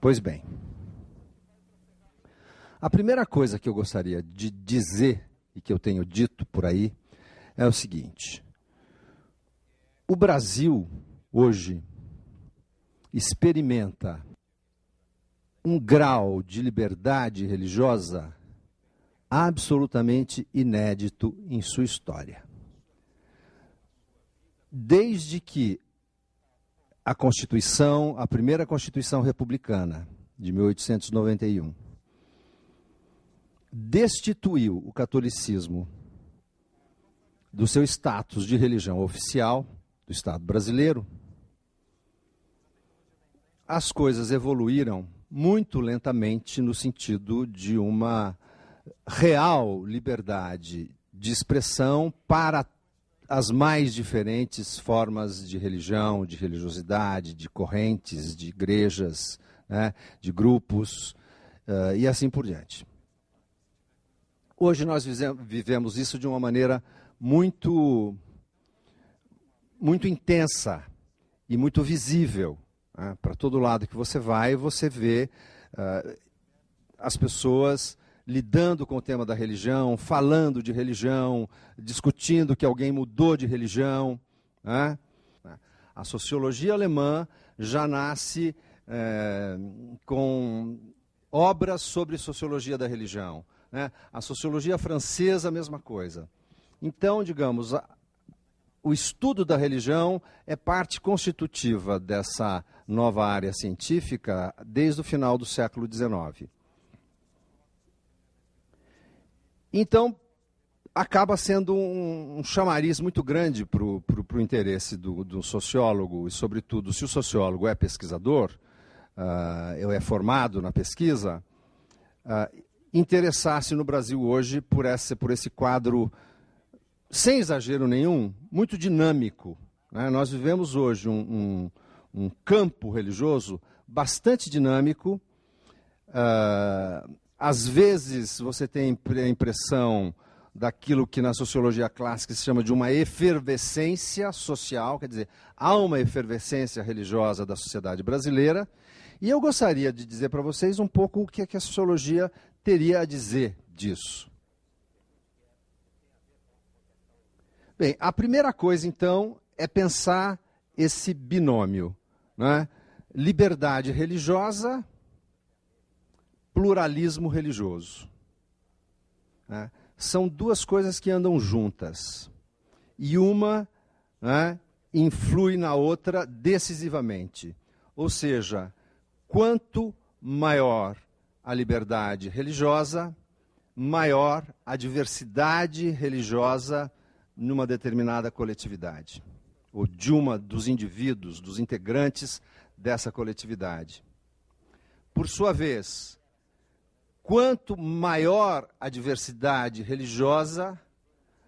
Pois bem, a primeira coisa que eu gostaria de dizer, e que eu tenho dito por aí, é o seguinte: o Brasil, hoje, experimenta um grau de liberdade religiosa absolutamente inédito em sua história. Desde que a Constituição, a primeira Constituição republicana, de 1891, destituiu o catolicismo do seu status de religião oficial do Estado brasileiro, as coisas evoluíram muito lentamente no sentido de uma real liberdade de expressão para as mais diferentes formas de religião, de religiosidade, de correntes, de igrejas, né, de grupos, e assim por diante. Hoje nós vivemos isso de uma maneira muito intensa e muito visível. Para todo lado que você vai, você vê as pessoas lidando com o tema da religião, falando de religião, discutindo que alguém mudou de religião. Né? A sociologia alemã já nasce com obras sobre sociologia da religião. Né? A sociologia francesa, a mesma coisa. Então, digamos, o estudo da religião é parte constitutiva dessa nova área científica desde o final do século XIX. Então, acaba sendo um chamariz muito grande para o interesse do sociólogo, e, sobretudo, se o sociólogo é pesquisador, é formado na pesquisa, interessar-se no Brasil hoje por esse quadro, sem exagero nenhum, muito dinâmico. Né? Nós vivemos hoje um campo religioso bastante dinâmico. Às vezes você tem a impressão daquilo que na sociologia clássica se chama de uma efervescência social, quer dizer, há uma efervescência religiosa da sociedade brasileira, e eu gostaria de dizer para vocês um pouco o que a sociologia teria a dizer disso. Bem, a primeira coisa, então, é pensar esse binômio, né? Liberdade religiosa, pluralismo religioso. Né? São duas coisas que andam juntas. E uma, né, influi na outra decisivamente. Ou seja, quanto maior a liberdade religiosa, maior a diversidade religiosa numa determinada coletividade, ou dos indivíduos, dos integrantes dessa coletividade. Por sua vez, quanto maior a diversidade religiosa,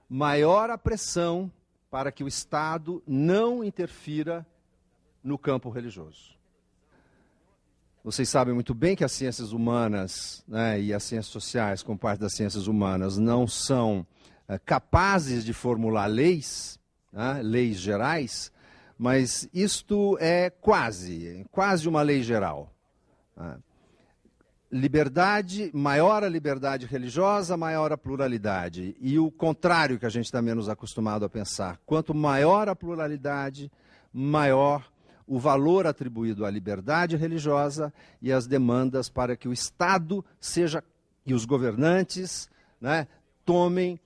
maior a pressão para que o Estado não interfira no campo religioso. Vocês sabem muito bem que as ciências humanas, né, e as ciências sociais, como parte das ciências humanas, não são capazes de formular leis, né, leis gerais, mas isto é quase uma lei geral. Né? Liberdade, maior a liberdade religiosa, maior a pluralidade. E o contrário que a gente está menos acostumado a pensar. Quanto maior a pluralidade, maior o valor atribuído à liberdade religiosa e às demandas para que o Estado seja, e os governantes, né, tomem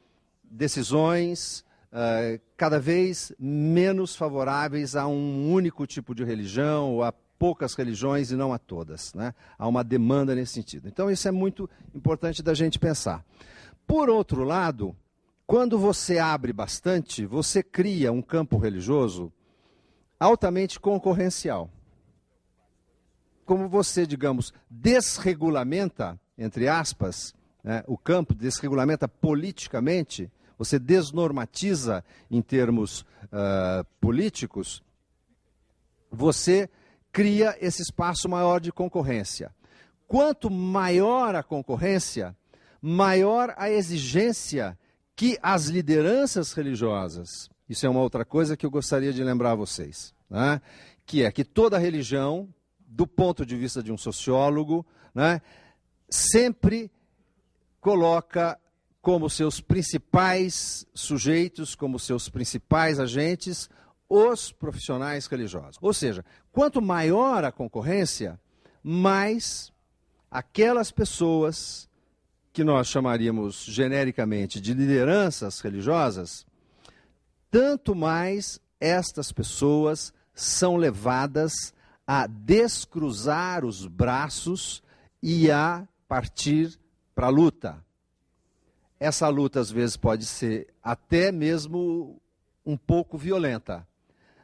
decisões cada vez menos favoráveis a um único tipo de religião ou a poucas religiões e não a todas. Né? Há uma demanda nesse sentido. Então, isso é muito importante da gente pensar. Por outro lado, quando você abre bastante, você cria um campo religioso altamente concorrencial. Como você, digamos, desregulamenta, entre aspas, né, o campo, desregulamenta politicamente, você desnormatiza em termos políticos, você cria esse espaço maior de concorrência. Quanto maior a concorrência, maior a exigência que as lideranças religiosas, isso é uma outra coisa que eu gostaria de lembrar a vocês, né? Que é que toda religião, do ponto de vista de um sociólogo, né, sempre coloca como seus principais sujeitos, como seus principais agentes, os profissionais religiosos. Ou seja, quanto maior a concorrência, mais aquelas pessoas que nós chamaríamos genericamente de lideranças religiosas, tanto mais estas pessoas são levadas a descruzar os braços e a partir para a luta. Essa luta, às vezes, pode ser até mesmo um pouco violenta,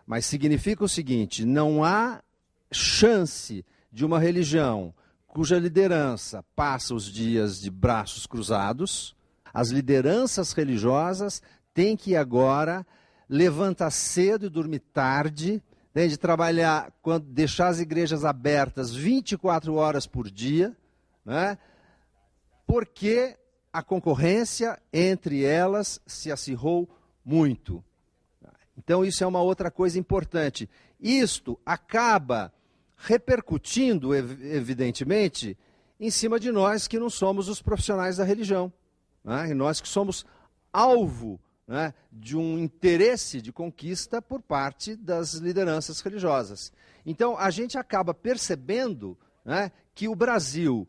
mas significa o seguinte: não há chance de uma religião cuja liderança passa os dias de braços cruzados. As lideranças religiosas têm que agora levantar cedo e dormir tarde, tem de trabalhar, deixar as igrejas abertas 24 horas por dia, né? Porque a concorrência entre elas se acirrou muito. Então isso é uma outra coisa importante. Isto acaba repercutindo, evidentemente, em cima de nós que não somos os profissionais da religião, né? E nós que somos alvo, né, de um interesse de conquista por parte das lideranças religiosas. Então a gente acaba percebendo, né, que o Brasil,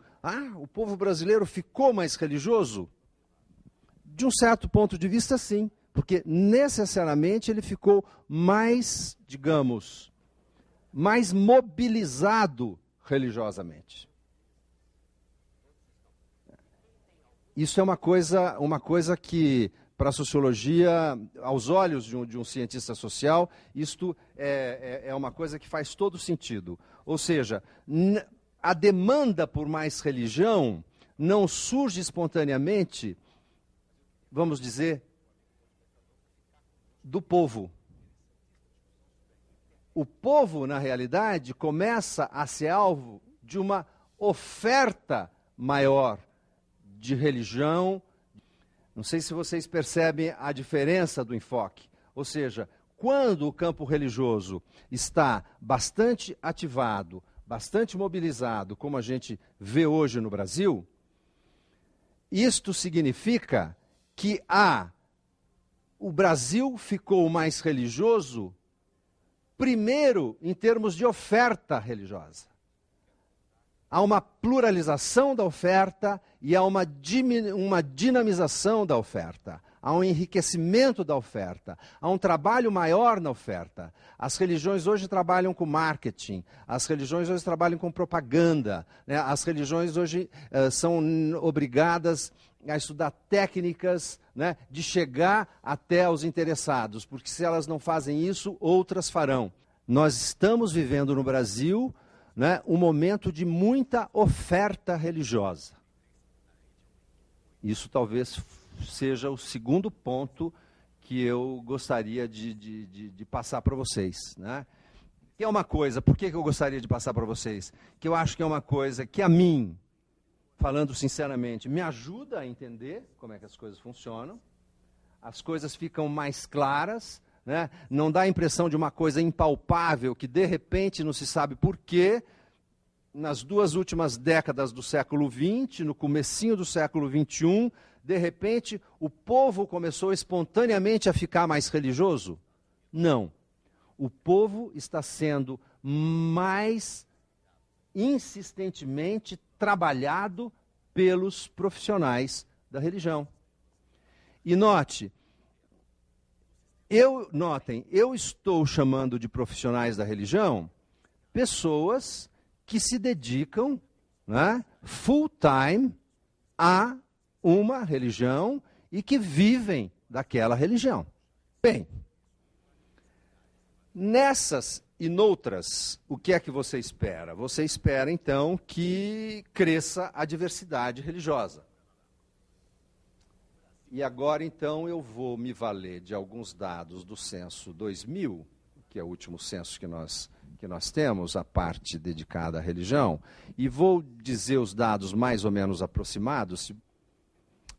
o povo brasileiro ficou mais religioso? De um certo ponto de vista, sim, porque necessariamente ele ficou mais, digamos, mais mobilizado religiosamente. Isso é uma coisa que, para a sociologia, aos olhos de um cientista social, isto é uma coisa que faz todo sentido. Ou seja, a demanda por mais religião não surge espontaneamente, vamos dizer, do povo. O povo, na realidade, começa a ser alvo de uma oferta maior de religião. Não sei se vocês percebem a diferença do enfoque. Ou seja, quando o campo religioso está bastante ativado, bastante mobilizado, como a gente vê hoje no Brasil, isto significa que o Brasil ficou mais religioso, primeiro, em termos de oferta religiosa. Há uma pluralização da oferta e há uma dinamização da oferta. Há um enriquecimento da oferta. Há um trabalho maior na oferta. As religiões hoje trabalham com marketing. As religiões hoje trabalham com propaganda, né? As religiões hoje são obrigadas a estudar técnicas, né, de chegar até os interessados, porque se elas não fazem isso, outras farão. Nós estamos vivendo no Brasil, né, um momento de muita oferta religiosa. Isso talvez seja o segundo ponto que eu gostaria de passar para vocês, né? Que é uma coisa, por que eu gostaria de passar para vocês? Que eu acho que é uma coisa que a mim, falando sinceramente, me ajuda a entender como é que as coisas funcionam. As coisas ficam mais claras, né? Não dá a impressão de uma coisa impalpável que de repente não se sabe por quê. Nas duas últimas décadas do século XX, no comecinho do século XXI, de repente o povo começou espontaneamente a ficar mais religioso? Não. O povo está sendo mais insistentemente trabalhado pelos profissionais da religião. E notem, eu estou chamando de profissionais da religião pessoas que se dedicam, né, full time a uma religião e que vivem daquela religião. Bem, nessas e noutras, o que é que você espera? Você espera, então, que cresça a diversidade religiosa. E agora, então, eu vou me valer de alguns dados do censo 2000, que é o último censo que nós temos, a parte dedicada à religião, e vou dizer os dados mais ou menos aproximados.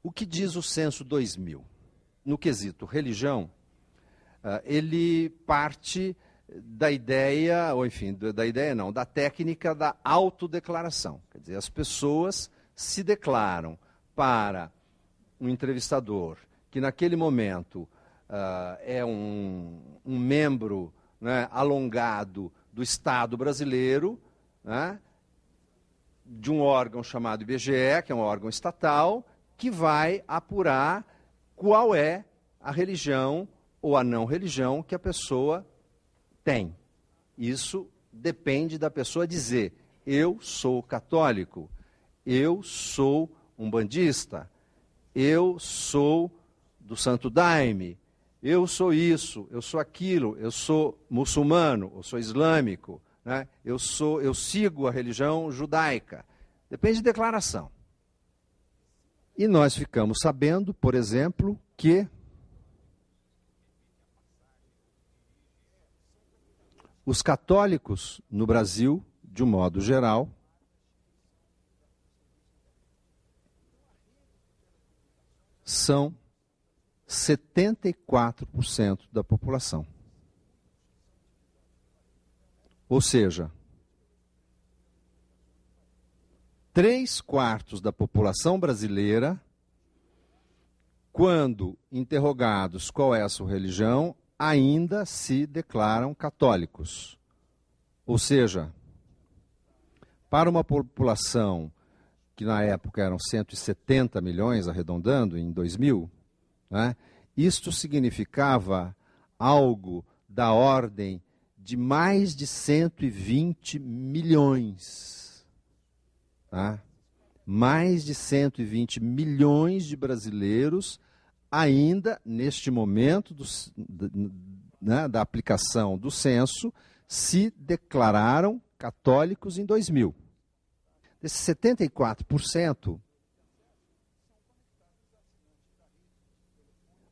O que diz o censo 2000? No quesito religião, ele parte da ideia, ou enfim, da ideia não, da técnica da autodeclaração. Quer dizer, as pessoas se declaram para um entrevistador que naquele momento é um membro, né, alongado do Estado brasileiro, né, de um órgão chamado IBGE, que é um órgão estatal, que vai apurar qual é a religião ou a não religião que a pessoa tem. Isso depende da pessoa dizer: eu sou católico, eu sou umbandista, eu sou do Santo Daime, eu sou isso, eu sou aquilo, eu sou muçulmano, eu sou islâmico, né? Eu sigo a religião judaica. Depende de declaração. E nós ficamos sabendo, por exemplo, que os católicos no Brasil, de um modo geral, são 74% da população. Ou seja, 3/4 da população brasileira, quando interrogados qual é a sua religião, ainda se declaram católicos. Ou seja, para uma população que na época eram 170 milhões, arredondando, em 2000, né, isto significava algo da ordem de mais de 120 milhões. Tá? Mais de 120 milhões de brasileiros ainda, neste momento da aplicação do censo, se declararam católicos em 2000. Desses 74%,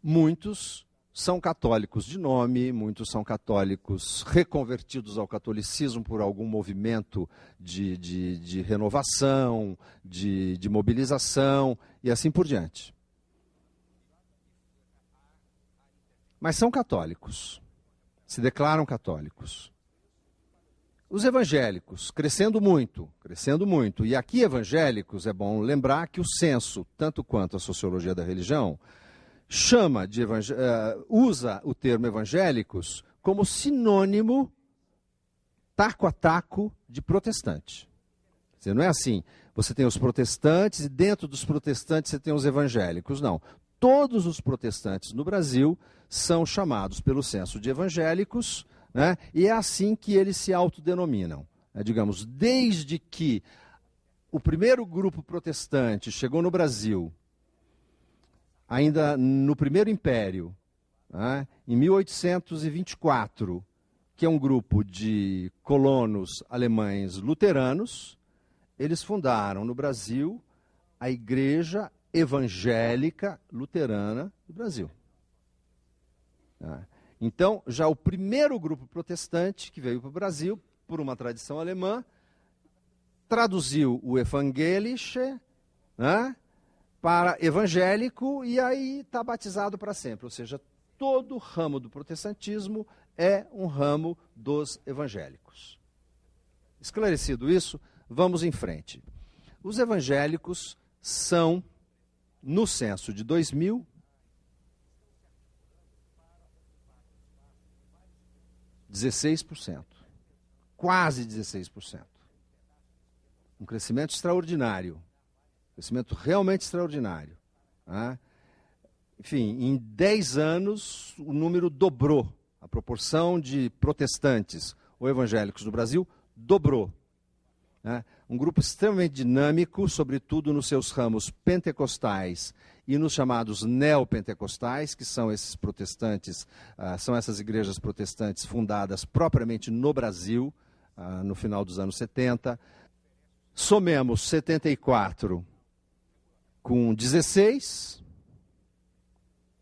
muitos são católicos de nome, muitos são católicos reconvertidos ao catolicismo por algum movimento de renovação, de mobilização e assim por diante. Mas são católicos, se declaram católicos. Os evangélicos, crescendo muito. E aqui evangélicos, é bom lembrar que o censo, tanto quanto a sociologia da religião, usa o termo evangélicos como sinônimo, taco a taco, de protestante. Quer dizer, não é assim, você tem os protestantes e dentro dos protestantes você tem os evangélicos. Não. Todos os protestantes no Brasil são chamados pelo censo de evangélicos, né? E é assim que eles se autodenominam. Digamos, desde que o primeiro grupo protestante chegou no Brasil, ainda no Primeiro Império, né, em 1824, que é um grupo de colonos alemães luteranos, eles fundaram no Brasil a Igreja Evangélica Luterana do Brasil. Então, já o primeiro grupo protestante que veio para o Brasil, por uma tradição alemã, traduziu o Evangelische, né, para evangélico, e aí está batizado para sempre. Ou seja, todo o ramo do protestantismo é um ramo dos evangélicos. Esclarecido isso, vamos em frente. Os evangélicos são, no censo de 2000, quase 16%. Um crescimento extraordinário. Crescimento realmente extraordinário. Né? Enfim, em 10 anos, o número dobrou. A proporção de protestantes ou evangélicos do Brasil dobrou. Né? Um grupo extremamente dinâmico, sobretudo nos seus ramos pentecostais e nos chamados neopentecostais, que são esses protestantes, são essas igrejas protestantes fundadas propriamente no Brasil, no final dos anos 70. Somemos 74 com 16,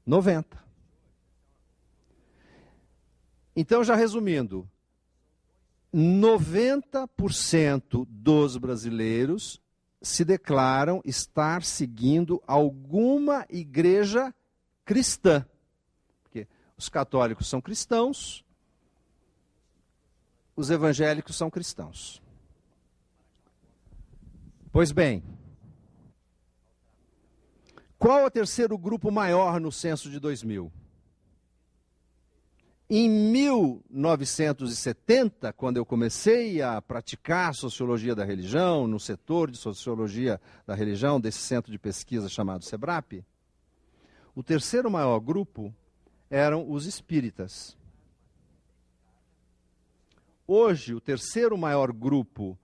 90. Então, já resumindo, 90% dos brasileiros se declaram estar seguindo alguma igreja cristã. Porque os católicos são cristãos, os evangélicos são cristãos. Pois bem, qual é o terceiro grupo maior no censo de 2000? Em 1970, quando eu comecei a praticar sociologia da religião, no setor de sociologia da religião, desse centro de pesquisa chamado SEBRAP, o terceiro maior grupo eram os espíritas. Hoje, o terceiro maior grupo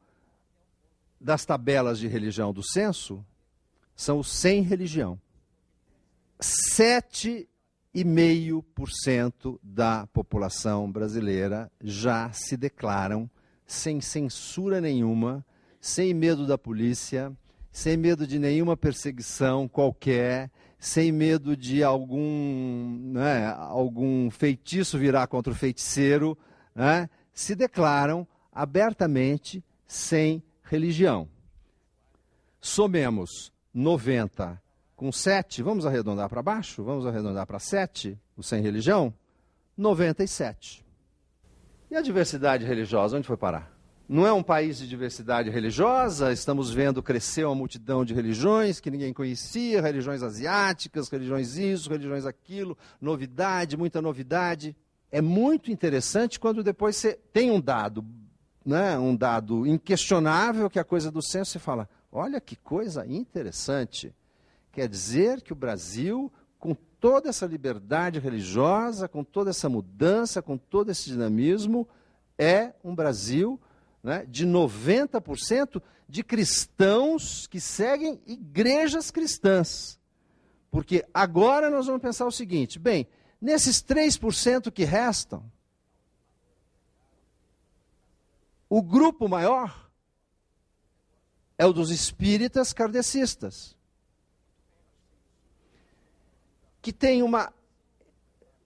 das tabelas de religião do censo são os sem religião. 7,5% da população brasileira já se declaram sem censura nenhuma, sem medo da polícia, sem medo de nenhuma perseguição qualquer, sem medo de algum feitiço virar contra o feiticeiro, né? Se declaram abertamente sem religião. Somemos 90 com 7, vamos arredondar para baixo? Vamos arredondar para 7, o sem religião? 97. E a diversidade religiosa, onde foi parar? Não é um país de diversidade religiosa? Estamos vendo crescer uma multidão de religiões que ninguém conhecia, religiões asiáticas, religiões isso, religiões aquilo, novidade, muita novidade. É muito interessante quando depois você tem um dado, né, um dado inquestionável, que é a coisa do censo, você fala, olha que coisa interessante. Quer dizer que o Brasil, com toda essa liberdade religiosa, com toda essa mudança, com todo esse dinamismo, é um Brasil, né, de 90% de cristãos que seguem igrejas cristãs. Porque agora nós vamos pensar o seguinte, bem, nesses 3% que restam, o grupo maior é o dos espíritas kardecistas, que tem uma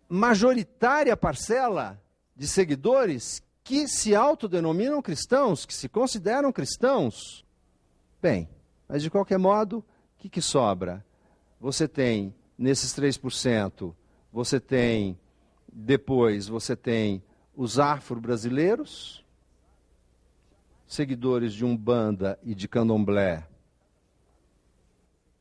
majoritária parcela de seguidores que se autodenominam cristãos, que se consideram cristãos. Bem, mas de qualquer modo, o que sobra? Você tem, nesses 3%, você tem os afro-brasileiros, seguidores de Umbanda e de Candomblé,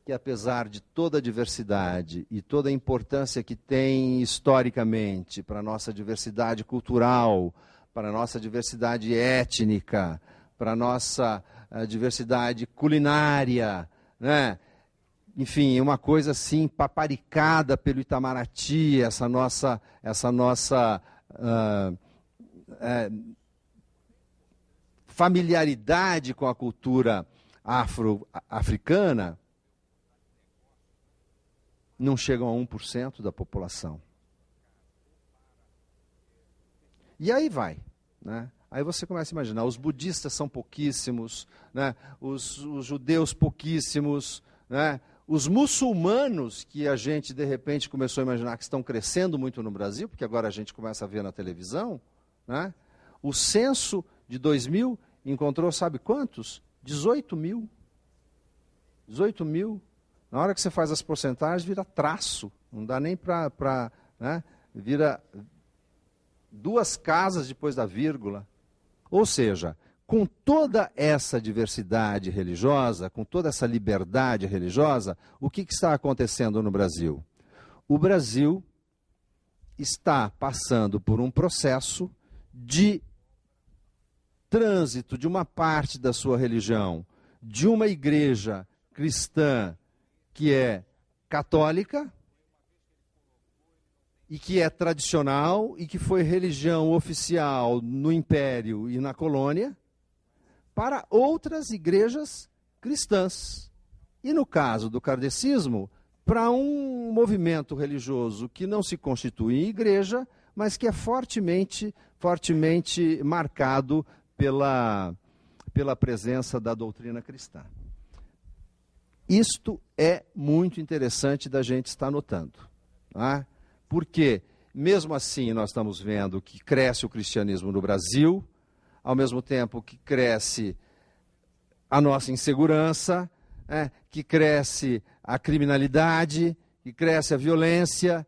que apesar de toda a diversidade e toda a importância que tem historicamente para a nossa diversidade cultural, para a nossa diversidade étnica, para a nossa diversidade culinária, né? Enfim, uma coisa assim paparicada pelo Itamaraty, essa nossa familiaridade com a cultura africana, não chegam a 1% da população. E aí vai, né? Aí você começa a imaginar, os budistas são pouquíssimos, né? Os judeus pouquíssimos, né? Os muçulmanos, que a gente de repente começou a imaginar que estão crescendo muito no Brasil, porque agora a gente começa a ver na televisão, né? O censo de 2000 encontrou, sabe quantos? 18 mil. 18 mil. Na hora que você faz as porcentagens, vira traço. Não dá nem para né? Vira 2 casas depois da vírgula. Ou seja, com toda essa diversidade religiosa, com toda essa liberdade religiosa, o que está acontecendo no Brasil? O Brasil está passando por um processo de trânsito de uma parte da sua religião, de uma igreja cristã que é católica e que é tradicional e que foi religião oficial no Império e na colônia, para outras igrejas cristãs. E no caso do kardecismo, para um movimento religioso que não se constitui em igreja, mas que é fortemente marcado pela presença da doutrina cristã. Isto é muito interessante da gente estar notando, tá? Porque, mesmo assim, nós estamos vendo que cresce o cristianismo no Brasil, ao mesmo tempo que cresce a nossa insegurança, que cresce a criminalidade, que cresce a violência,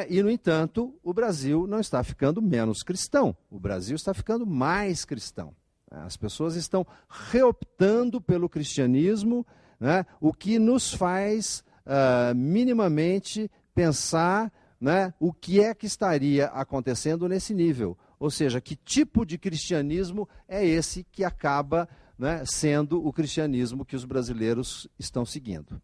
E, no entanto, o Brasil não está ficando menos cristão, o Brasil está ficando mais cristão. As pessoas estão reoptando pelo cristianismo, né, o que nos faz minimamente pensar, né, o que é que estaria acontecendo nesse nível. Ou seja, que tipo de cristianismo é esse que acaba, né, sendo o cristianismo que os brasileiros estão seguindo.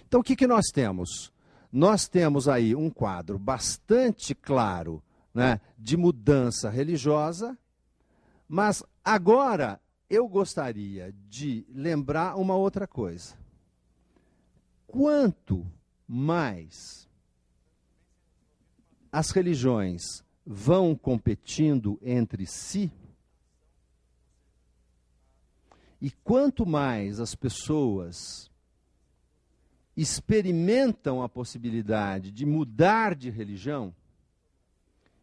Então, o que nós temos? Nós temos aí um quadro bastante claro, né, de mudança religiosa, mas agora eu gostaria de lembrar uma outra coisa. Quanto mais as religiões vão competindo entre si, e quanto mais as pessoas experimentam a possibilidade de mudar de religião,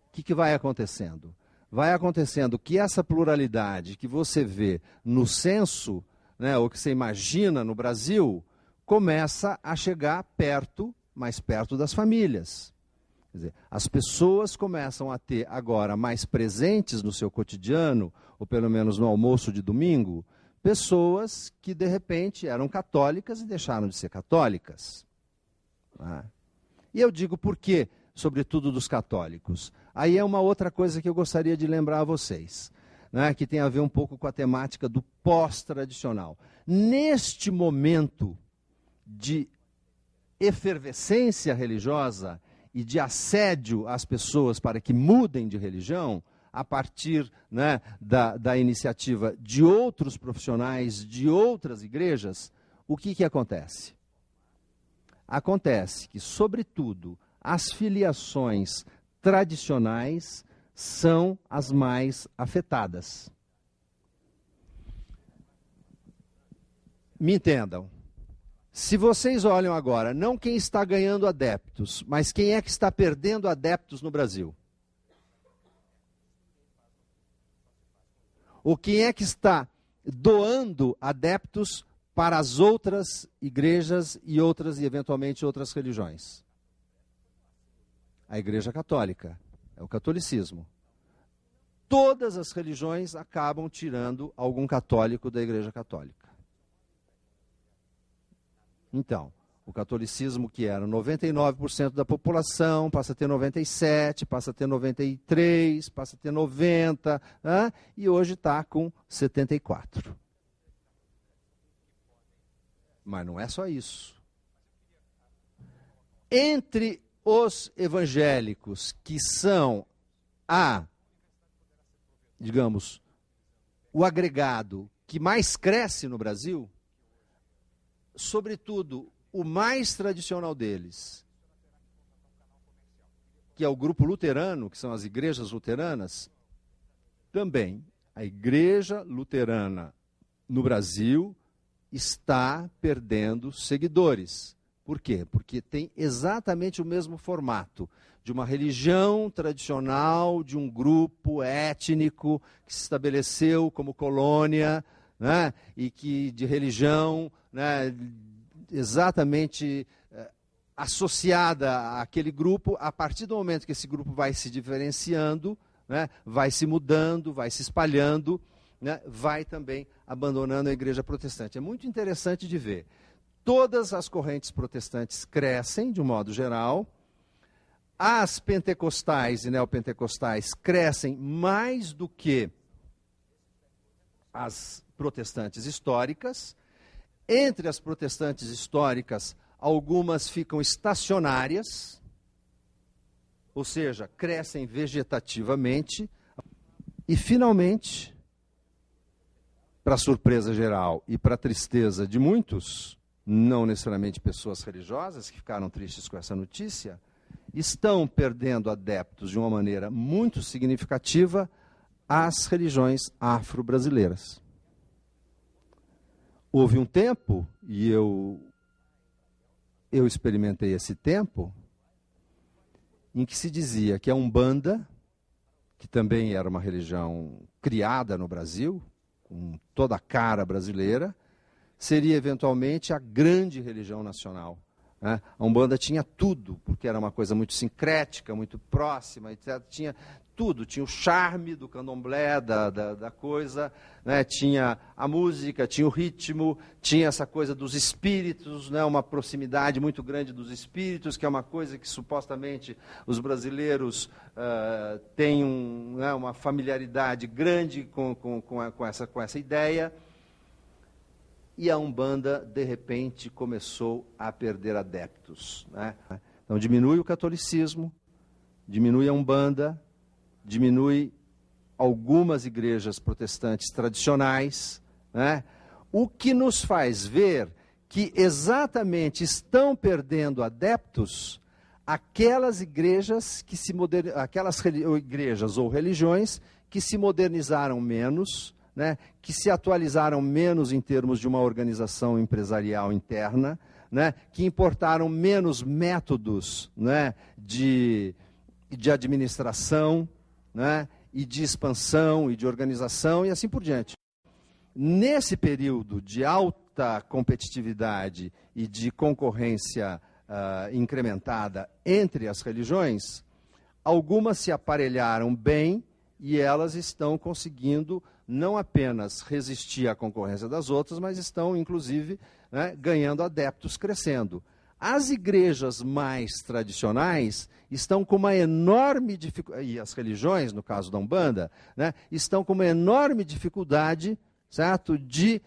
o que vai acontecendo? Vai acontecendo que essa pluralidade que você vê no censo, né, ou que você imagina no Brasil, começa a chegar perto, mais perto das famílias. Quer dizer, as pessoas começam a ter agora mais presentes no seu cotidiano, ou pelo menos no almoço de domingo, pessoas que de repente eram católicas e deixaram de ser católicas. E eu digo por quê, sobretudo dos católicos. Aí é uma outra coisa que eu gostaria de lembrar a vocês, né, que tem a ver um pouco com a temática do pós-tradicional. Neste momento de efervescência religiosa e de assédio às pessoas para que mudem de religião, a partir, né, da iniciativa de outros profissionais de outras igrejas, o que acontece? Acontece que, sobretudo, as filiações tradicionais são as mais afetadas. Me entendam. Se vocês olham agora, não quem está ganhando adeptos, mas quem é que está perdendo adeptos no Brasil? Ou quem é que está doando adeptos para as outras igrejas e eventualmente outras religiões? A Igreja Católica, é o catolicismo. Todas as religiões acabam tirando algum católico da Igreja Católica. Então, o catolicismo, que era 99% da população, passa a ter 97%, passa a ter 93%, passa a ter 90%, e hoje está com 74%. Mas não é só isso. Entre os evangélicos, que são digamos, o agregado que mais cresce no Brasil, sobretudo o mais tradicional deles, que é o grupo luterano, que são as igrejas luteranas, também a igreja luterana no Brasil está perdendo seguidores. Por quê? Porque tem exatamente o mesmo formato de uma religião tradicional, de um grupo étnico que se estabeleceu como colônia, né, e que de religião, né, exatamente associada àquele grupo. A partir do momento que esse grupo vai se diferenciando, né, vai se mudando, vai se espalhando, né, vai também abandonando a igreja protestante. É muito interessante de ver. Todas as correntes protestantes crescem, de um modo geral. As pentecostais e neopentecostais crescem mais do que as protestantes históricas. Entre as protestantes históricas, algumas ficam estacionárias, ou seja, crescem vegetativamente. E, finalmente, para surpresa geral e para tristeza de muitos, não necessariamente pessoas religiosas que ficaram tristes com essa notícia, estão perdendo adeptos de uma maneira muito significativa às religiões afro-brasileiras. Houve um tempo, e eu experimentei esse tempo, em que se dizia que a Umbanda, que também era uma religião criada no Brasil, com toda a cara brasileira, seria eventualmente a grande religião nacional né? A Umbanda tinha tudo, porque era uma coisa muito sincrética, muito próxima, etc. Tinha tudo, tinha o charme do candomblé, da coisa, né? Tinha a música, tinha o ritmo, tinha essa coisa dos espíritos, né? Uma proximidade muito grande dos espíritos, que é uma coisa que supostamente os brasileiros têm né? Uma familiaridade grande com essa ideia. E a Umbanda, de repente, começou a perder adeptos, né? Então diminui o catolicismo, diminui a Umbanda, diminui algumas igrejas protestantes tradicionais, né? O que nos faz ver que exatamente estão perdendo adeptos aquelas igrejas que aquelas igrejas ou religiões que se modernizaram menos, né? Que se atualizaram menos em termos de uma organização empresarial interna, né? Que importaram menos métodos, né? de administração, né? E de expansão e de organização e assim por diante. Nesse período de alta competitividade e de concorrência incrementada entre as religiões, algumas se aparelharam bem e elas estão conseguindo não apenas resistir à concorrência das outras, mas estão, inclusive, né, ganhando adeptos, crescendo. As igrejas mais tradicionais estão com uma enorme dificuldade, e as religiões, no caso da Umbanda, né, estão com uma enorme dificuldade, certo, de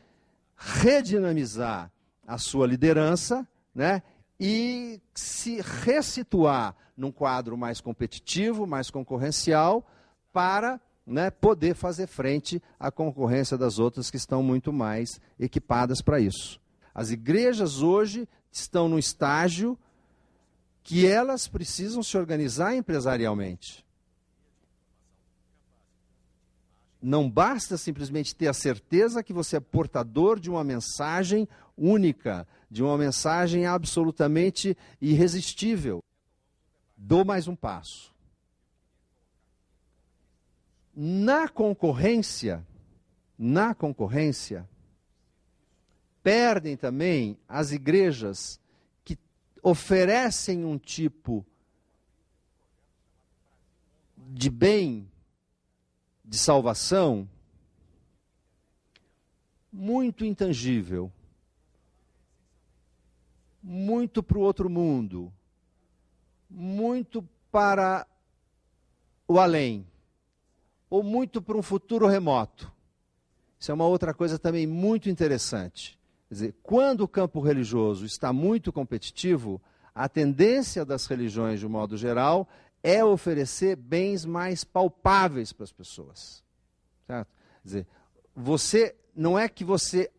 redinamizar a sua liderança, né, e se ressituar num quadro mais competitivo, mais concorrencial, para, né, poder fazer frente à concorrência das outras que estão muito mais equipadas para isso. As igrejas hoje estão no estágio que elas precisam se organizar empresarialmente. Não basta simplesmente ter a certeza que você é portador de uma mensagem única, de uma mensagem absolutamente irresistível. Dou mais um passo. Na concorrência, perdem também as igrejas que oferecem um tipo de bem, de salvação, muito intangível, muito para o outro mundo, muito para o além, ou muito para um futuro remoto. Isso é uma outra coisa também muito interessante. Quer dizer, quando o campo religioso está muito competitivo, a tendência das religiões, de um modo geral, é oferecer bens mais palpáveis para as pessoas. Certo? Quer dizer, não é que você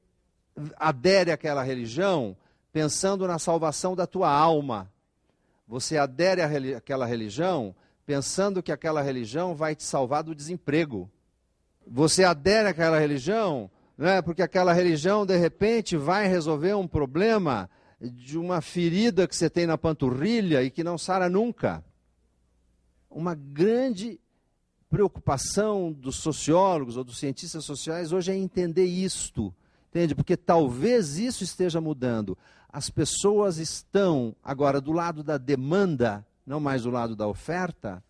adere àquela religião pensando na salvação da tua alma. Você adere àquela religião pensando que aquela religião vai te salvar do desemprego. Você adere àquela religião, né, porque aquela religião, de repente, vai resolver um problema de uma ferida que você tem na panturrilha e que não sara nunca. Uma grande preocupação dos sociólogos ou dos cientistas sociais hoje é entender isto, entende? Porque talvez isso esteja mudando. As pessoas estão agora do lado da demanda, não mais do lado da oferta.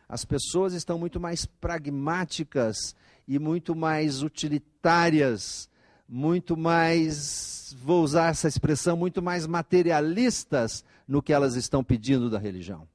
As pessoas estão muito mais pragmáticas e muito mais utilitárias, muito mais, vou usar essa expressão, muito mais materialistas no que elas estão pedindo da religião.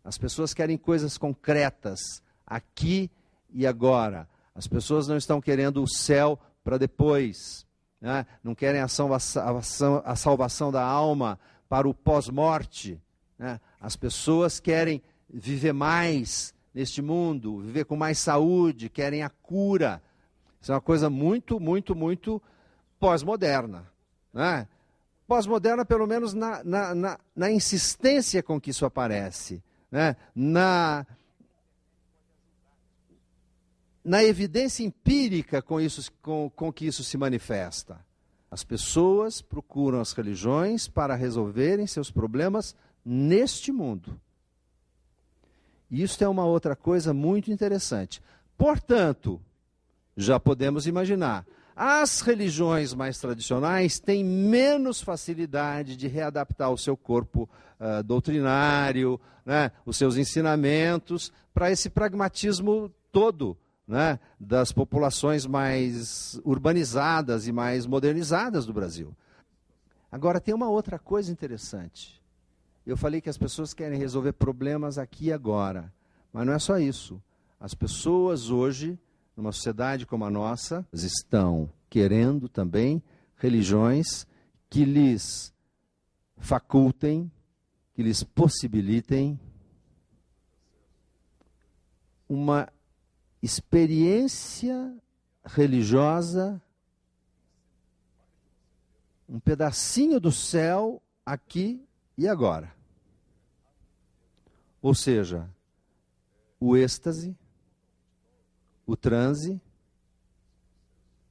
As pessoas querem coisas concretas, aqui e agora. As pessoas não estão querendo o céu para depois, né? Não querem a salvação da alma para o pós-morte, né? As pessoas querem viver mais neste mundo, viver com mais saúde, querem a cura. Isso é uma coisa muito, muito, muito pós-moderna, né? Pós-moderna, pelo menos na insistência com que isso aparece, né? Na evidência empírica com que isso se manifesta. As pessoas procuram as religiões para resolverem seus problemas neste mundo. Isso é uma outra coisa muito interessante. Portanto, já podemos imaginar, As religiões mais tradicionais têm menos facilidade de readaptar o seu corpo doutrinário, né, os seus ensinamentos, para esse pragmatismo todo, né, das populações mais urbanizadas e mais modernizadas do Brasil. Agora, tem uma outra coisa interessante. Eu falei que as pessoas querem resolver problemas aqui e agora, mas não é só isso. As pessoas hoje, numa sociedade como a nossa, estão querendo também religiões que lhes facultem, que lhes possibilitem uma experiência religiosa, um pedacinho do céu aqui e agora. Ou seja, o êxtase, o transe,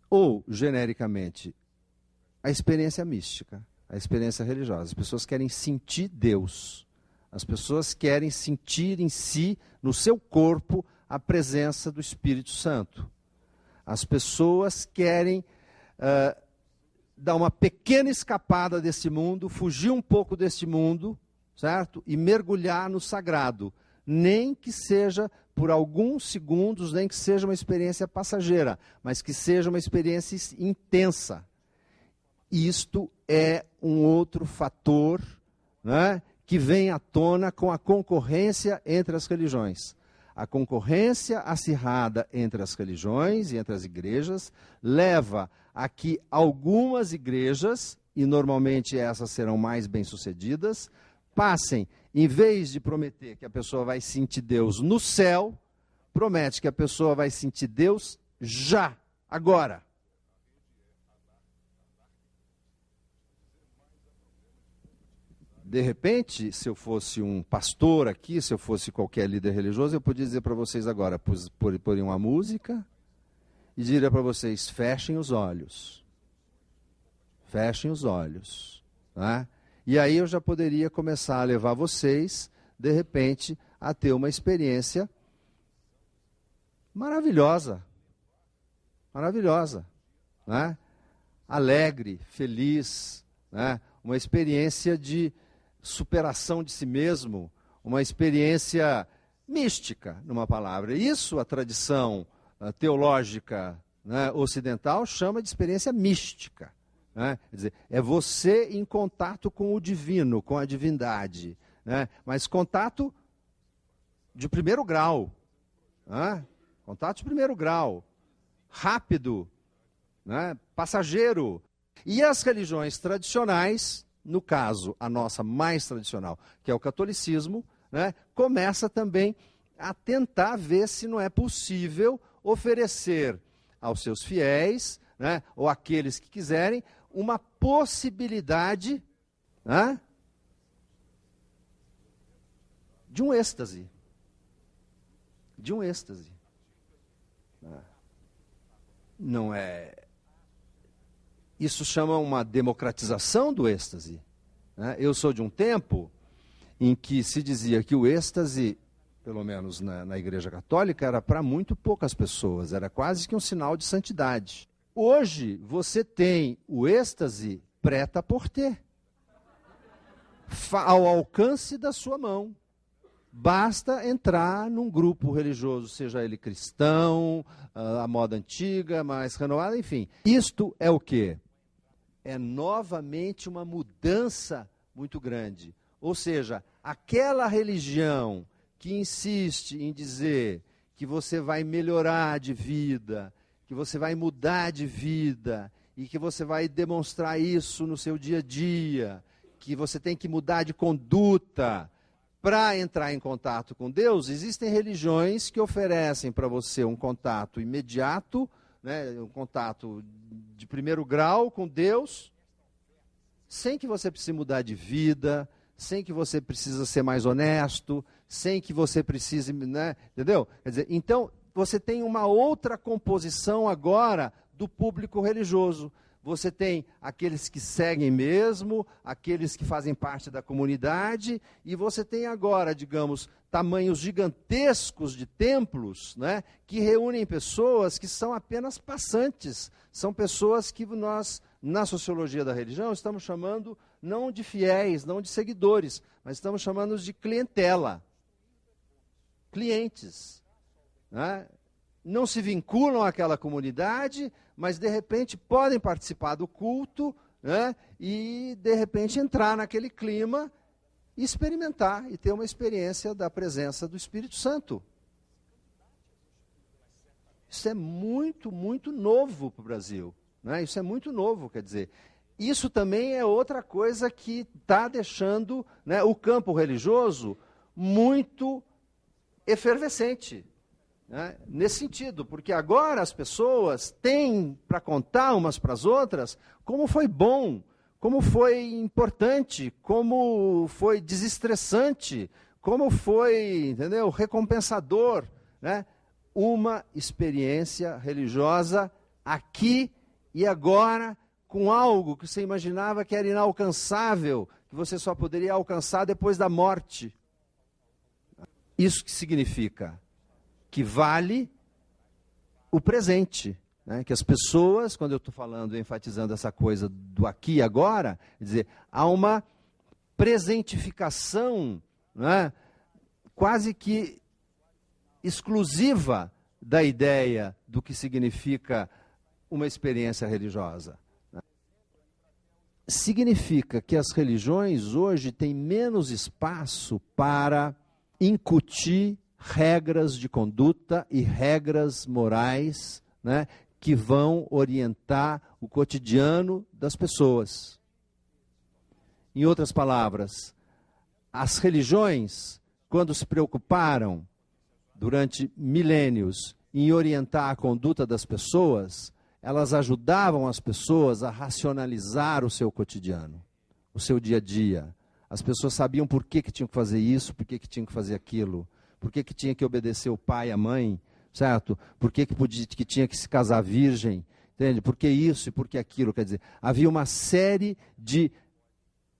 ou, genericamente, a experiência mística, a experiência religiosa. As pessoas querem sentir Deus. As pessoas querem sentir em si, no seu corpo, a presença do Espírito Santo. As pessoas querem dar uma pequena escapada desse mundo, fugir um pouco desse mundo, certo? E mergulhar no sagrado. Nem que seja por alguns segundos, nem que seja uma experiência passageira, mas que seja uma experiência intensa. Isto é um outro fator, né, que vem à tona com a concorrência entre as religiões. A concorrência acirrada entre as religiões e entre as igrejas leva a que algumas igrejas, e normalmente essas serão mais bem-sucedidas, passem, em vez de prometer que a pessoa vai sentir Deus no céu, promete que a pessoa vai sentir Deus já, agora. De repente, se eu fosse um pastor aqui, se eu fosse qualquer líder religioso, eu podia dizer para vocês agora, porem uma música e diria para vocês, fechem os olhos. Fechem os olhos. Né? E aí eu já poderia começar a levar vocês, de repente, a ter uma experiência maravilhosa. Maravilhosa. Né? Alegre, feliz. Né? Uma experiência de superação de si mesmo, uma experiência mística, numa palavra. Isso a tradição teológica, né, ocidental chama de experiência mística. Né? Quer dizer, é você em contato com o divino, com a divindade, né? Mas contato de primeiro grau. Né? Contato de primeiro grau. Rápido, né? Passageiro. E as religiões tradicionais, no caso, a nossa mais tradicional, que é o catolicismo, né, começa também a tentar ver se não é possível oferecer aos seus fiéis, né, ou àqueles que quiserem, uma possibilidade, né, de um êxtase. De um êxtase. Não é... Isso chama uma democratização do êxtase. Né? Eu sou de um tempo em que se dizia que o êxtase, pelo menos na Igreja Católica, era para muito poucas pessoas, era quase que um sinal de santidade. Hoje, você tem o êxtase prêt-à-porter, ao alcance da sua mão. Basta entrar num grupo religioso, seja ele cristão, a moda antiga, mais renovada, enfim. Isto é o quê? É novamente uma mudança muito grande. Ou seja, aquela religião que insiste em dizer que você vai melhorar de vida, que você vai mudar de vida, e que você vai demonstrar isso no seu dia a dia, que você tem que mudar de conduta para entrar em contato com Deus, existem religiões que oferecem para você um contato imediato, né, um contato de primeiro grau com Deus, sem que você precise mudar de vida, sem que você precise ser mais honesto, sem que você precise, né, entendeu? Quer dizer, então, você tem uma outra composição agora do público religioso. você tem aqueles que seguem mesmo, aqueles que fazem parte da comunidade, e você tem agora, digamos, tamanhos gigantescos de templos, né, que reúnem pessoas que são apenas passantes, são pessoas que nós, na sociologia da religião, estamos chamando não de fiéis, não de seguidores, mas estamos chamando de clientela, clientes, né? Não se vinculam àquela comunidade, mas de repente podem participar do culto, né? E de repente entrar naquele clima e experimentar e ter uma experiência da presença do Espírito Santo. Isso é muito, muito novo para o Brasil, né? Isso é muito novo, quer dizer. Isso também é outra coisa que está deixando, né, o campo religioso muito efervescente. Né? Nesse sentido, porque agora as pessoas têm para contar umas para as outras como foi bom, como foi importante, como foi desestressante, como foi, entendeu, recompensador, né? Uma experiência religiosa aqui e agora, com algo que você imaginava que era inalcançável, que você só poderia alcançar depois da morte. Isso que significa que vale o presente, né? Que as pessoas, quando eu estou falando, enfatizando essa coisa do aqui e agora, quer dizer, há uma presentificação, né, quase que exclusiva da ideia do que significa uma experiência religiosa. Né? Significa que as religiões hoje têm menos espaço para incutir regras de conduta e regras morais, né, que vão orientar o cotidiano das pessoas. Em outras palavras, as religiões, quando se preocuparam durante milênios em orientar a conduta das pessoas, elas ajudavam as pessoas a racionalizar o seu cotidiano, o seu dia a dia. As pessoas sabiam por que tinham que fazer isso, por que tinham que fazer aquilo. Por que tinha que obedecer o pai e a mãe, certo? Por que tinha que se casar virgem, entende? Por que isso e por que aquilo? Quer dizer, havia uma série de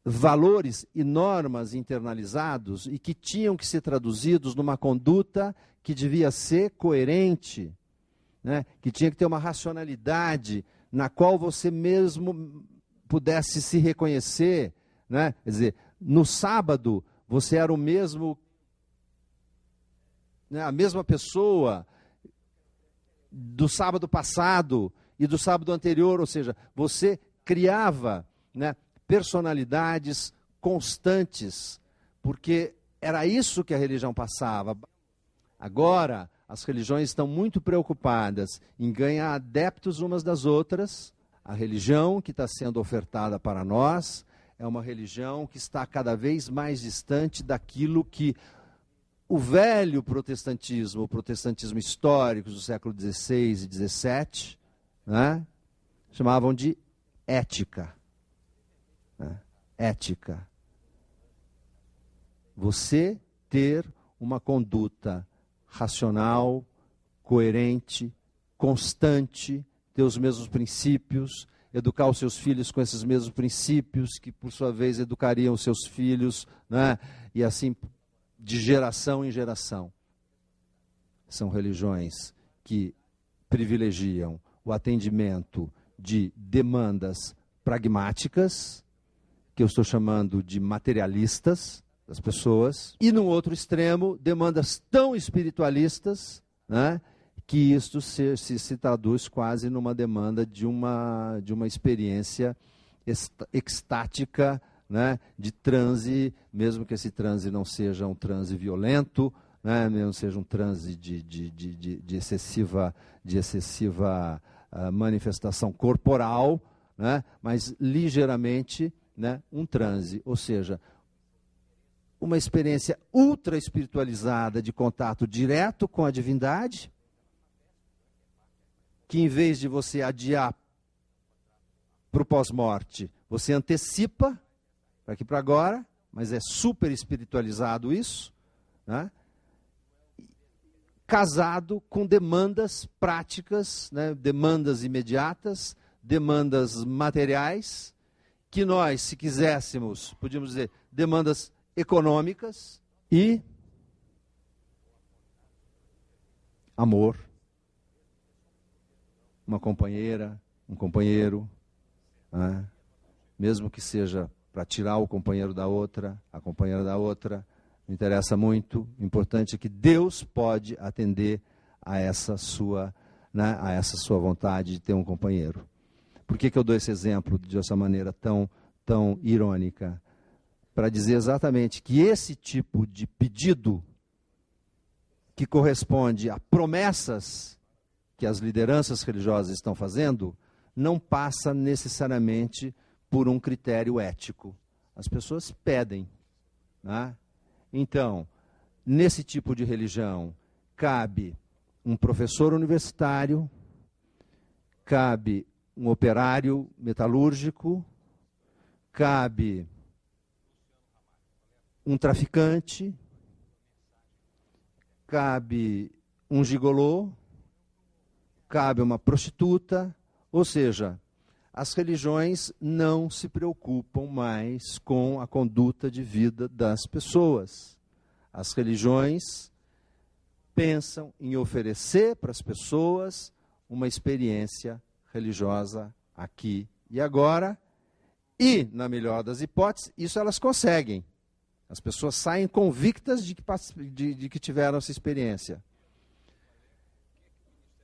valores e normas internalizados e que tinham que ser traduzidos numa conduta que devia ser coerente, né? Que tinha que ter uma racionalidade na qual você mesmo pudesse se reconhecer, né? Quer dizer, no sábado você era o mesmo, a mesma pessoa do sábado passado e do sábado anterior, ou seja, você criava, né, personalidades constantes, porque era isso que a religião passava. Agora, as religiões estão muito preocupadas em ganhar adeptos umas das outras. A religião que está sendo ofertada para nós é uma religião que está cada vez mais distante daquilo que o velho protestantismo, o protestantismo histórico do século XVI e XVII, né, chamavam de ética. Né? Ética. Você ter uma conduta racional, coerente, constante, ter os mesmos princípios, educar os seus filhos com esses mesmos princípios, que por sua vez educariam os seus filhos, né, e assim de geração em geração. São religiões que privilegiam o atendimento de demandas pragmáticas, que eu estou chamando de materialistas das pessoas, e no outro extremo, demandas tão espiritualistas, né, que isto se traduz quase numa demanda de uma experiência extática, né, de transe, mesmo que esse transe não seja um transe violento, né, mesmo seja um transe de excessiva manifestação corporal, né, mas ligeiramente, né, um transe, ou seja, uma experiência ultra espiritualizada de contato direto com a divindade, que em vez de você adiar para o pós-morte, você antecipa para aqui para agora, mas é super espiritualizado isso, né? Casado com demandas práticas, né? Demandas imediatas, demandas materiais, que nós, se quiséssemos, podíamos dizer, demandas econômicas e amor. Uma companheira, um companheiro, né? Mesmo que seja para tirar o companheiro da outra, a companheira da outra, não interessa muito. O importante é que Deus pode atender a essa sua, né, a essa sua vontade de ter um companheiro. Por que eu dou esse exemplo dessa maneira tão irônica? Para dizer exatamente que esse tipo de pedido, que corresponde a promessas que as lideranças religiosas estão fazendo, não passa necessariamente por um critério ético. As pessoas pedem, né? Então, nesse tipo de religião, cabe um professor universitário, cabe um operário metalúrgico, cabe um traficante, cabe um gigolô, cabe uma prostituta, ou seja, as religiões não se preocupam mais com a conduta de vida das pessoas. As religiões pensam em oferecer para as pessoas uma experiência religiosa aqui e agora, e, na melhor das hipóteses, isso elas conseguem. As pessoas saem convictas de que tiveram essa experiência.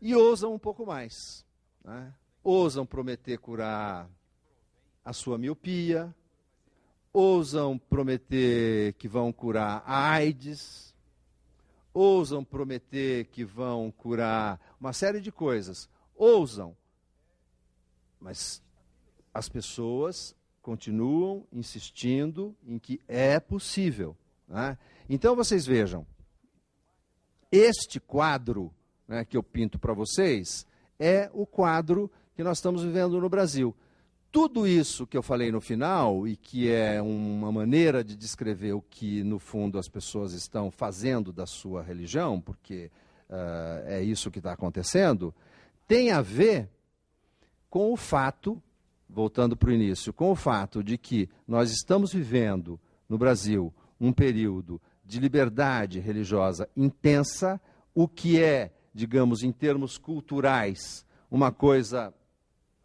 E ousam um pouco mais, né? Ousam prometer curar a sua miopia, ousam prometer que vão curar a AIDS, ousam prometer que vão curar uma série de coisas. Ousam, mas as pessoas continuam insistindo em que é possível, né? Então vocês vejam, este quadro, né, que eu pinto para vocês é o quadro que nós estamos vivendo no Brasil. Tudo isso que eu falei no final, e que é uma maneira de descrever o que, no fundo, as pessoas estão fazendo da sua religião, porque é isso que está acontecendo, tem a ver com o fato, voltando para o início, com o fato de que nós estamos vivendo no Brasil um período de liberdade religiosa intensa, o que é, digamos, em termos culturais, uma coisa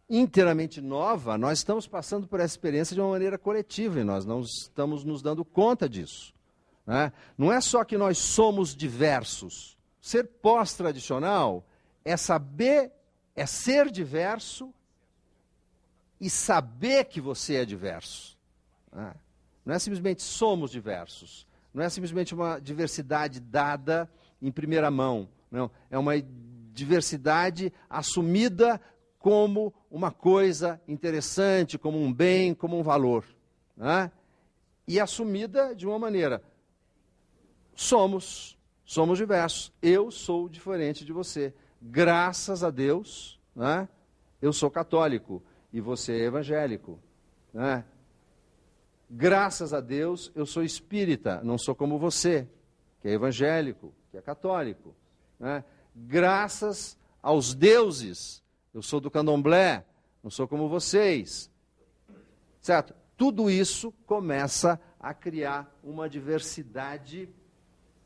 inteiramente nova. Nós estamos passando por essa experiência de uma maneira coletiva e nós não estamos nos dando conta disso, né? Não é só que nós somos diversos. Ser pós-tradicional é saber, é ser diverso e saber que você é diverso, né? Não é simplesmente somos diversos, não é simplesmente uma diversidade dada em primeira mão, não, é uma diversidade assumida como uma coisa interessante, como um bem, como um valor, né? E assumida de uma maneira, somos diversos, eu sou diferente de você, graças a Deus, né? Eu sou católico e você é evangélico, né? Graças a Deus eu sou espírita, não sou como você, que é evangélico, que é católico, né? Graças aos deuses, eu sou do candomblé, não sou como vocês, certo? Tudo isso começa a criar uma diversidade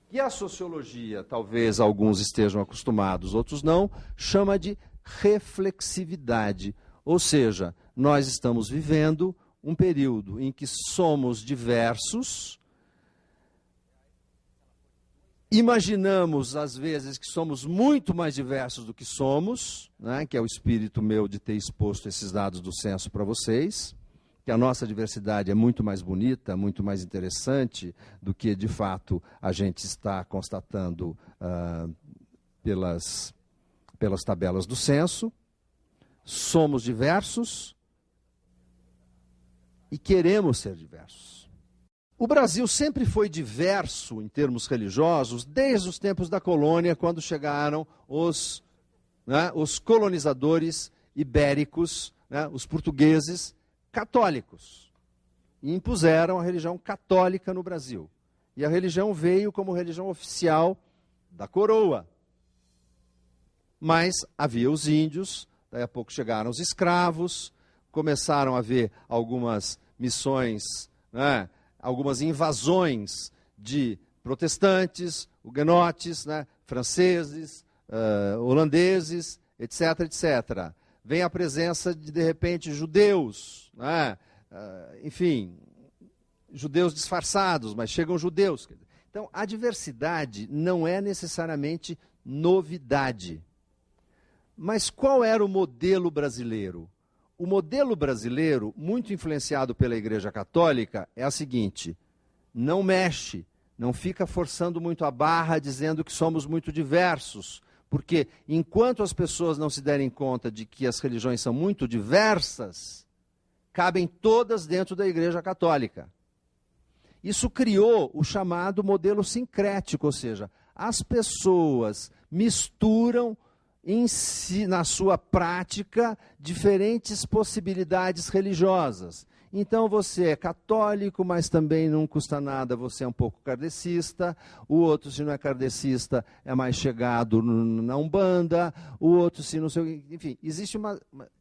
que a sociologia, talvez alguns estejam acostumados, outros não, chama de reflexividade. Ou seja, nós estamos vivendo um período em que somos diversos, imaginamos, às vezes, que somos muito mais diversos do que somos, né, que é o espírito meu de ter exposto esses dados do censo para vocês, que a nossa diversidade é muito mais bonita, muito mais interessante do que, de fato, a gente está constatando pelas tabelas do censo. Somos diversos e queremos ser diversos. O Brasil sempre foi diverso em termos religiosos desde os tempos da colônia, quando chegaram os colonizadores ibéricos, né, os portugueses católicos, e impuseram a religião católica no Brasil. E a religião veio como religião oficial da coroa. Mas havia os índios daí a pouco chegaram os escravos, começaram a haver algumas missões, né, algumas invasões de protestantes, huguenotes, né, franceses, holandeses, etc, etc. Vem a presença de repente, judeus, né, enfim, judeus disfarçados, mas chegam judeus. Então, a diversidade não é necessariamente novidade. Mas qual era o modelo brasileiro? O modelo brasileiro, muito influenciado pela Igreja Católica, é a seguinte: não mexe, não fica forçando muito a barra, dizendo que somos muito diversos, porque enquanto as pessoas não se derem conta de que as religiões são muito diversas, cabem todas dentro da Igreja Católica. Isso criou o chamado modelo sincrético, ou seja, as pessoas misturam na sua prática diferentes possibilidades religiosas. Então você é católico, mas também não custa nada, você é um pouco kardecista, o outro, se não é kardecista, é mais chegado na Umbanda, o outro, se não sei, enfim, existem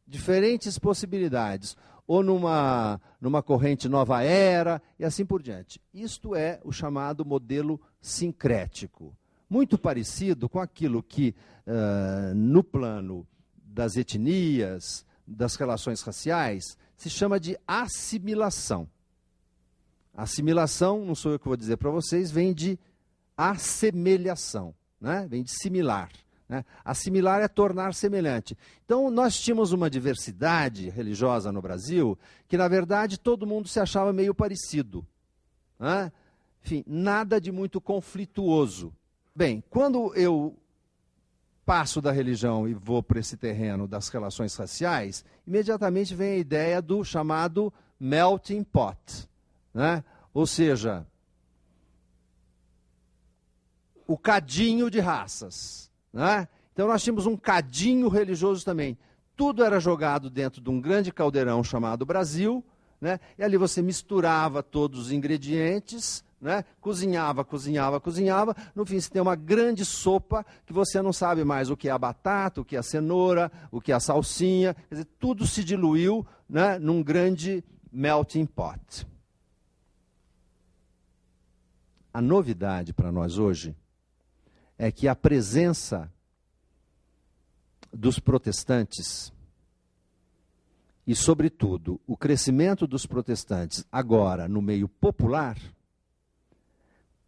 diferentes possibilidades, ou numa corrente nova era, e assim por diante. Isto é o chamado modelo sincrético. Muito parecido com aquilo que, no plano das etnias, das relações raciais, se chama de assimilação. Assimilação, não sou eu que vou dizer para vocês, vem de assemelhação, né? Vem de similar. Né? Assimilar é tornar semelhante. Então, nós tínhamos uma diversidade religiosa no Brasil que, na verdade, todo mundo se achava meio parecido. Né? Enfim, nada de muito conflituoso. Bem, quando eu passo da religião e vou para esse terreno das relações raciais, imediatamente vem a ideia do chamado melting pot. Né? Ou seja, o cadinho de raças. Né? Então nós tínhamos um cadinho religioso também. Tudo era jogado dentro de um grande caldeirão chamado Brasil, né? E ali você misturava todos os ingredientes, né? Cozinhava, no fim você tem uma grande sopa que você não sabe mais o que é a batata, o que é a cenoura, o que é a salsinha, quer dizer, tudo se diluiu, né, num grande melting pot. A novidade para nós hoje é que a presença dos protestantes e, sobretudo, o crescimento dos protestantes agora no meio popular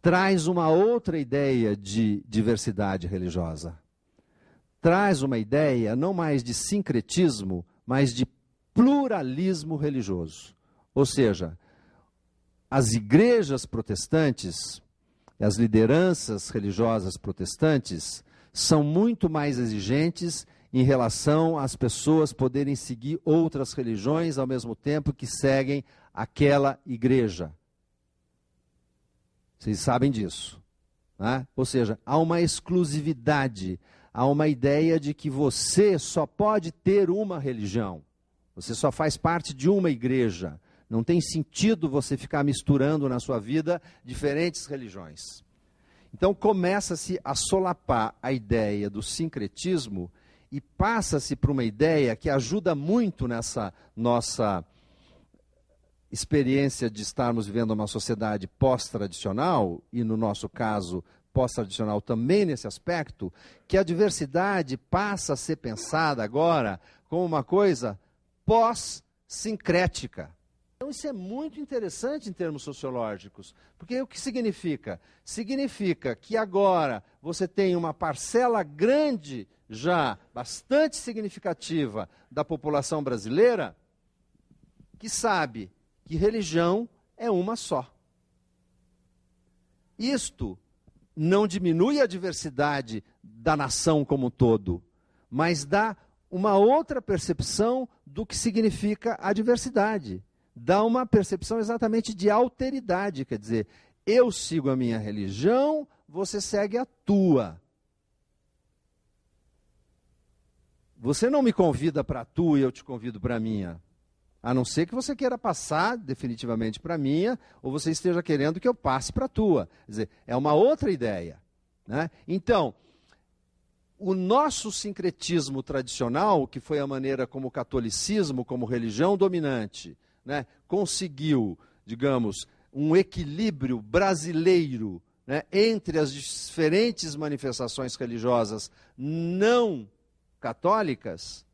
traz uma outra ideia de diversidade religiosa. Traz uma ideia não mais de sincretismo, mas de pluralismo religioso. Ou seja, as igrejas protestantes, as lideranças religiosas protestantes são muito mais exigentes em relação às pessoas poderem seguir outras religiões ao mesmo tempo que seguem aquela igreja. Vocês sabem disso. Né? Ou seja, há uma exclusividade, há uma ideia de que você só pode ter uma religião. Você só faz parte de uma igreja. Não tem sentido você ficar misturando na sua vida diferentes religiões. Então começa-se a solapar a ideia do sincretismo e passa-se para uma ideia que ajuda muito nessa nossa experiência de estarmos vivendo uma sociedade pós-tradicional, e no nosso caso, pós-tradicional também nesse aspecto, que a diversidade passa a ser pensada agora como uma coisa pós-sincrética. Então isso é muito interessante em termos sociológicos, porque o que significa? Significa que agora você tem uma parcela grande, já bastante significativa, da população brasileira, que sabe que religião é uma só. Isto não diminui a diversidade da nação como um todo, mas dá uma outra percepção do que significa a diversidade. Dá uma percepção exatamente de alteridade, quer dizer, eu sigo a minha religião, você segue a tua. Você não me convida para a tua e eu te convido para a minha. A não ser que você queira passar definitivamente para a minha, ou você esteja querendo que eu passe para a tua. Quer dizer, é uma outra ideia. Né? Então, o nosso sincretismo tradicional, que foi a maneira como o catolicismo, como religião dominante, né, conseguiu, digamos, um equilíbrio brasileiro, né, entre as diferentes manifestações religiosas não católicas,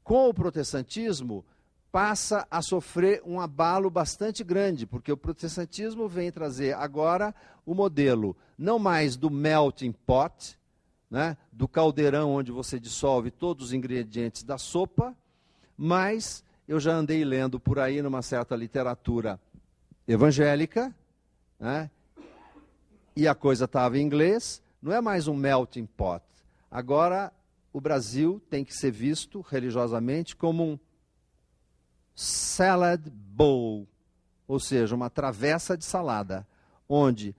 com o protestantismo passa a sofrer um abalo bastante grande, porque o protestantismo vem trazer agora o modelo não mais do melting pot, né, do caldeirão onde você dissolve todos os ingredientes da sopa, mas eu já andei lendo por aí numa certa literatura evangélica, né, e a coisa estava em inglês, não é mais um melting pot. Agora, o Brasil tem que ser visto religiosamente como um salad bowl, ou seja, uma travessa de salada, onde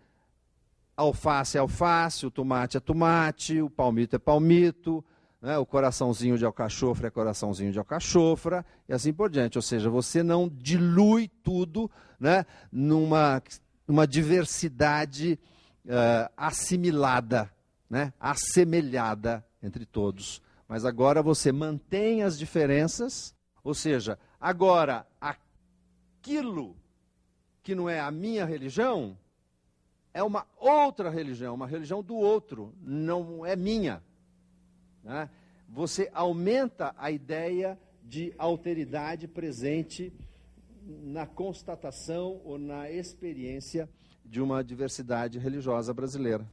alface é alface, o tomate é tomate, o palmito é palmito, né, o coraçãozinho de alcachofra é coraçãozinho de alcachofra, e assim por diante. Ou seja, você não dilui tudo, né, numa diversidade assimilada, né, assemelhada entre todos. Mas agora você mantém as diferenças, ou seja, agora aquilo que não é a minha religião é uma outra religião, uma religião do outro, não é minha. Né? Você aumenta a ideia de alteridade presente na constatação ou na experiência de uma diversidade religiosa brasileira.